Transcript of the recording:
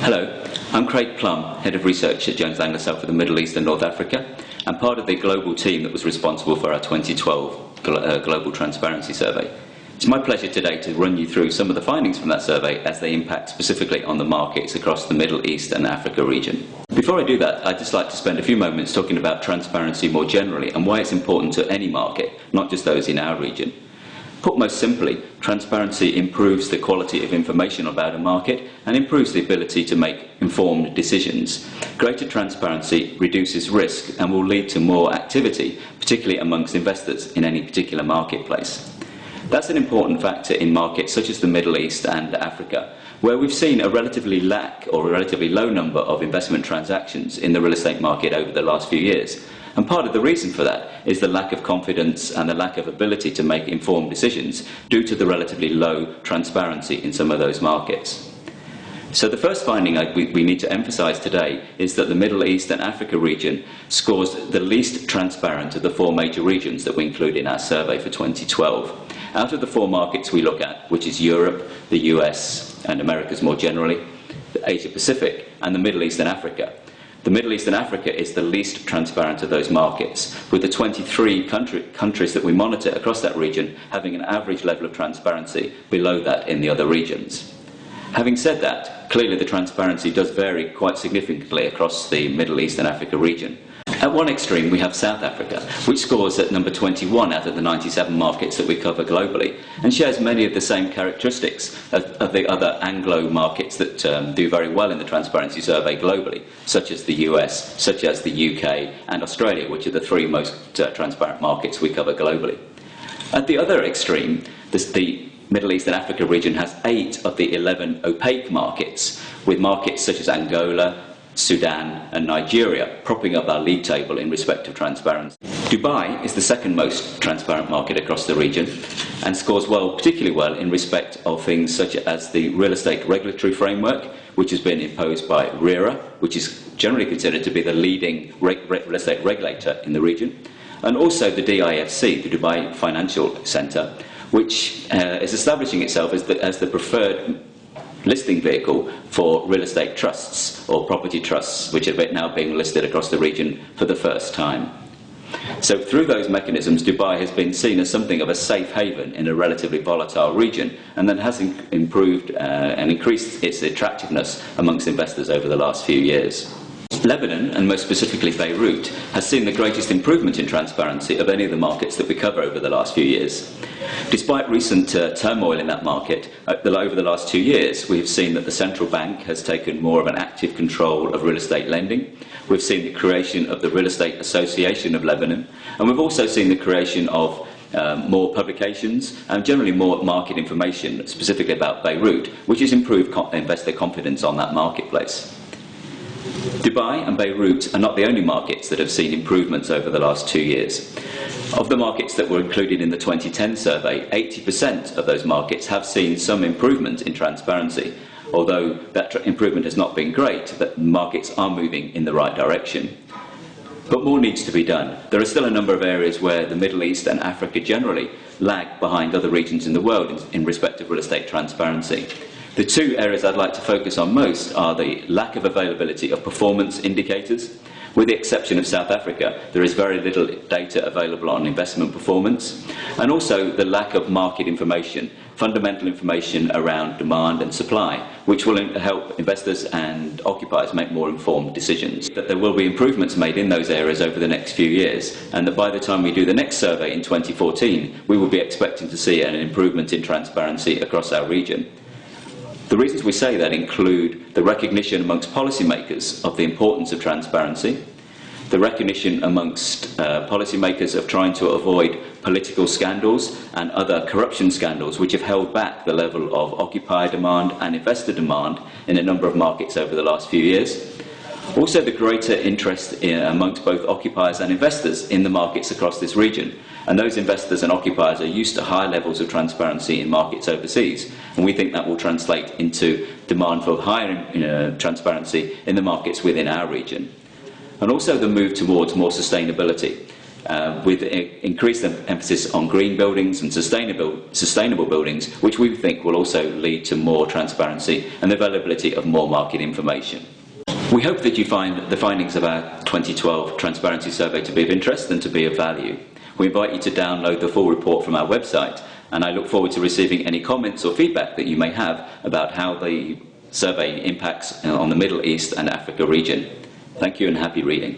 Hello, I'm Craig Plumb, Head of Research at Jones Lang LaSalle for the Middle East and North Africa, and part of the global team that was responsible for our 2012 Global Transparency Survey. It's my pleasure today to run you through some of the findings from that survey as they impact specifically on the markets across the Middle East and Africa region. Before I do that, I'd just like to spend a few moments talking about transparency more generally and why it's important to any market, not just those in our region. Put most simply, transparency improves the quality of information about a market and improves the ability to make informed decisions. Greater transparency reduces risk and will lead to more activity, particularly amongst investors in any particular marketplace. That's an important factor in markets such as the Middle East and Africa, where we've seen a relatively low number of investment transactions in the real estate market over the last few years. And part of the reason for that is the lack of confidence and the lack of ability to make informed decisions due to the relatively low transparency in some of those markets. So the first finding we need to emphasize today is that the Middle East and Africa region scores the least transparent of the four major regions that we include in our survey for 2012. Out of the four markets we look at, which is Europe, the US and Americas more generally, the Asia Pacific and the Middle East and Africa, the Middle East and Africa is the least transparent of those markets, with the 23 countries that we monitor across that region having an average level of transparency below that in the other regions. Having said that, clearly the transparency does vary quite significantly across the Middle East and Africa region. At one extreme we have South Africa, which scores at number 21 out of the 97 markets that we cover globally, and shares many of the same characteristics of the other Anglo markets that do very well in the transparency survey globally, such as the US, such as the UK and Australia, which are the three most transparent markets we cover globally. At the other extreme, the Middle East and Africa region has 8 of the 11 opaque markets, with markets such as Angola, Sudan and Nigeria propping up our league table in respect of transparency. Dubai is the second most transparent market across the region and scores particularly well in respect of things such as the real estate regulatory framework, which has been imposed by RERA, which is generally considered to be the leading real estate regulator in the region, and also the DIFC, the Dubai Financial Centre, which is establishing itself as the preferred listing vehicle for real estate trusts or property trusts, which are now being listed across the region for the first time. So through those mechanisms, Dubai has been seen as something of a safe haven in a relatively volatile region, and that has improved and increased its attractiveness amongst investors over the last few years. Lebanon, and most specifically Beirut, has seen the greatest improvement in transparency of any of the markets that we cover over the last few years. Despite recent turmoil in that market, over the last 2 years, we have seen that the central bank has taken more of an active control of real estate lending. We've seen the creation of the Real Estate Association of Lebanon, and we've also seen the creation of more publications and generally more market information, specifically about Beirut, which has improved investor confidence on that marketplace. Dubai and Beirut are not the only markets that have seen improvements over the last 2 years. Of the markets that were included in the 2010 survey, 80% of those markets have seen some improvement in transparency. Although that improvement has not been great, the markets are moving in the right direction. But more needs to be done. There are still a number of areas where the Middle East and Africa generally lag behind other regions in the world in respect of real estate transparency. The two areas I'd like to focus on most are the lack of availability of performance indicators. With the exception of South Africa, there is very little data available on investment performance, and also the lack of market information, fundamental information around demand and supply, which will help investors and occupiers make more informed decisions. That there will be improvements made in those areas over the next few years, and that by the time we do the next survey in 2014, we will be expecting to see an improvement in transparency across our region. The reasons we say that include the recognition amongst policymakers of the importance of transparency, the recognition amongst policymakers of trying to avoid political scandals and other corruption scandals which have held back the level of occupier demand and investor demand in a number of markets over the last few years. Also the greater interest amongst both occupiers and investors in the markets across this region. And those investors and occupiers are used to high levels of transparency in markets overseas, and we think that will translate into demand for higher transparency in the markets within our region. And also the move towards more sustainability. with increased emphasis on green buildings and sustainable buildings, which we think will also lead to more transparency and the availability of more market information. We hope that you find the findings of our 2012 Transparency Survey to be of interest and to be of value. We invite you to download the full report from our website, and I look forward to receiving any comments or feedback that you may have about how the survey impacts on the Middle East and Africa region. Thank you and happy reading.